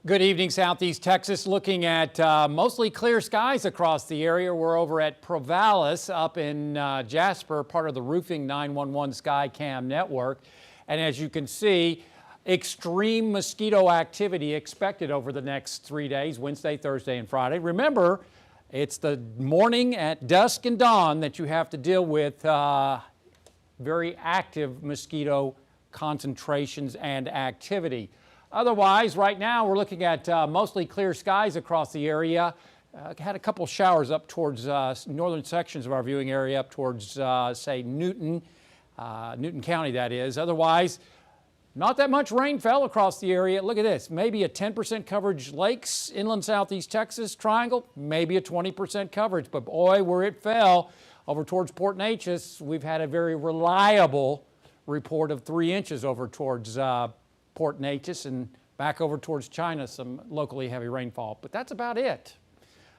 Good evening, Southeast Texas. Looking at mostly clear skies across the area. We're over at Provalis up in Jasper, part of the Roofing 911 Skycam network. And as you can see, extreme mosquito activity expected over the next 3 days, Wednesday, Thursday, and Friday. Remember, it's the morning at dusk and dawn that you have to deal with very active mosquito concentrations and activity. Otherwise, right now we're looking at mostly clear skies across the area. Had a couple showers up towards northern sections of our viewing area, up towards, say, Newton County, that is. Otherwise, not that much rain fell across the area. Look at this, maybe a 10% coverage lakes, inland Southeast Texas triangle, maybe a 20% coverage. But boy, where it fell over towards Port Neches, we've had a very reliable report of 3 inches over towards Port Neches, and back over towards China, some locally heavy rainfall. But that's about it.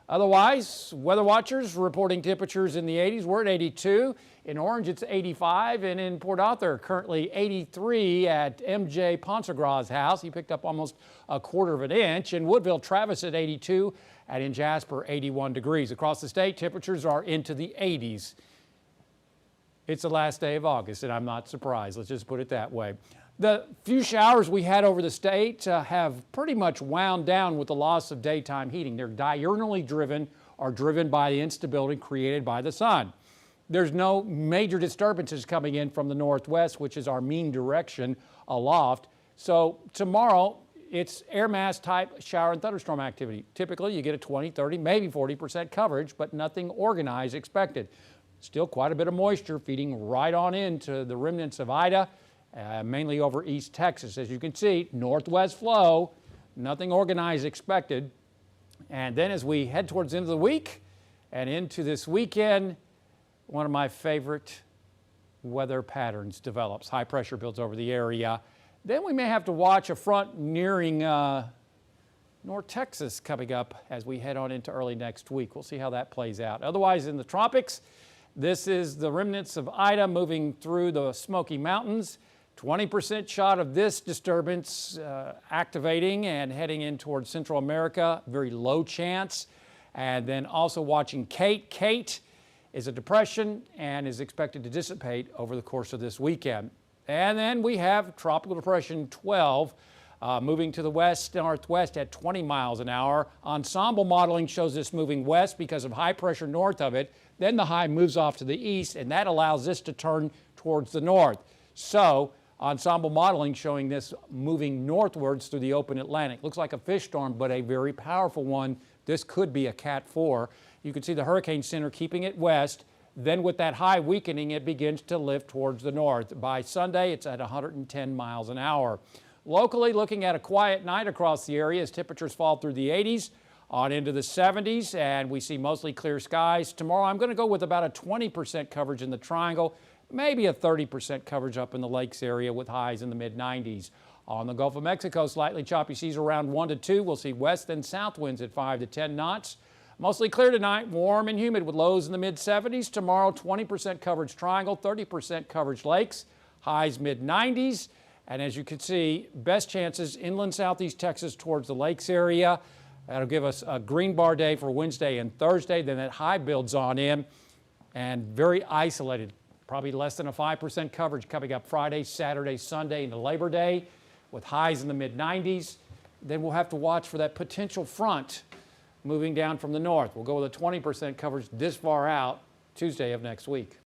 Otherwise, weather watchers reporting temperatures in the 80s. We're at 82. In Orange, it's 85. And in Port Arthur, currently 83 at MJ Ponsegra's house. He picked up almost a quarter of an inch. In Woodville, Travis at 82. And in Jasper, 81 degrees. Across the state, temperatures are into the 80s. It's the last day of August, and I'm not surprised. Let's just put it that way. The few showers we had over the state have pretty much wound down with the loss of daytime heating. They're diurnally driven or driven by the instability created by the sun. There's no major disturbances coming in from the northwest, which is our mean direction aloft. So tomorrow, it's air mass type shower and thunderstorm activity. Typically, you get a 20, 30, maybe 40% coverage, but nothing organized expected. Still quite a bit of moisture feeding right on into the remnants of Ida. Mainly over East Texas. As you can see, northwest flow, nothing organized expected. And then as we head towards the end of the week and into this weekend, one of my favorite weather patterns develops. High pressure builds over the area. Then we may have to watch a front nearing North Texas coming up as we head on into early next week. We'll see how that plays out. Otherwise, in the tropics, this is the remnants of Ida moving through the Smoky Mountains. 20% shot of this disturbance activating and heading in towards Central America, very low chance. And then also watching Kate. Kate is a depression and is expected to dissipate over the course of this weekend. And then we have Tropical Depression 12 moving to the west-northwest at 20 miles an hour. Ensemble modeling shows this moving west because of high pressure north of it. Then the high moves off to the east, and that allows this to turn towards the north. So, ensemble modeling showing this moving northwards through the open Atlantic. Looks like a fish storm, but a very powerful one. This could be a Cat 4. You can see the Hurricane Center keeping it west. Then with that high weakening, it begins to lift towards the north. By Sunday, it's at 110 miles an hour. Locally, looking at a quiet night across the area as temperatures fall through the 80s on into the 70s, and we see mostly clear skies. Tomorrow, I'm going to go with about a 20% coverage in the triangle. Maybe a 30% coverage up in the lakes area with highs in the mid-90s. On the Gulf of Mexico, slightly choppy seas around 1 to 2. We'll see west and south winds at 5 to 10 knots. Mostly clear tonight, warm and humid with lows in the mid-70s. Tomorrow, 20% coverage triangle, 30% coverage lakes, highs mid-90s. And as you can see, best chances inland Southeast Texas towards the lakes area. That'll give us a green bar day for Wednesday and Thursday. Then that high builds on in and very isolated. Probably less than a 5% coverage coming up Friday, Saturday, Sunday into Labor Day with highs in the mid-90s. Then we'll have to watch for that potential front moving down from the north. We'll go with a 20% coverage this far out Tuesday of next week.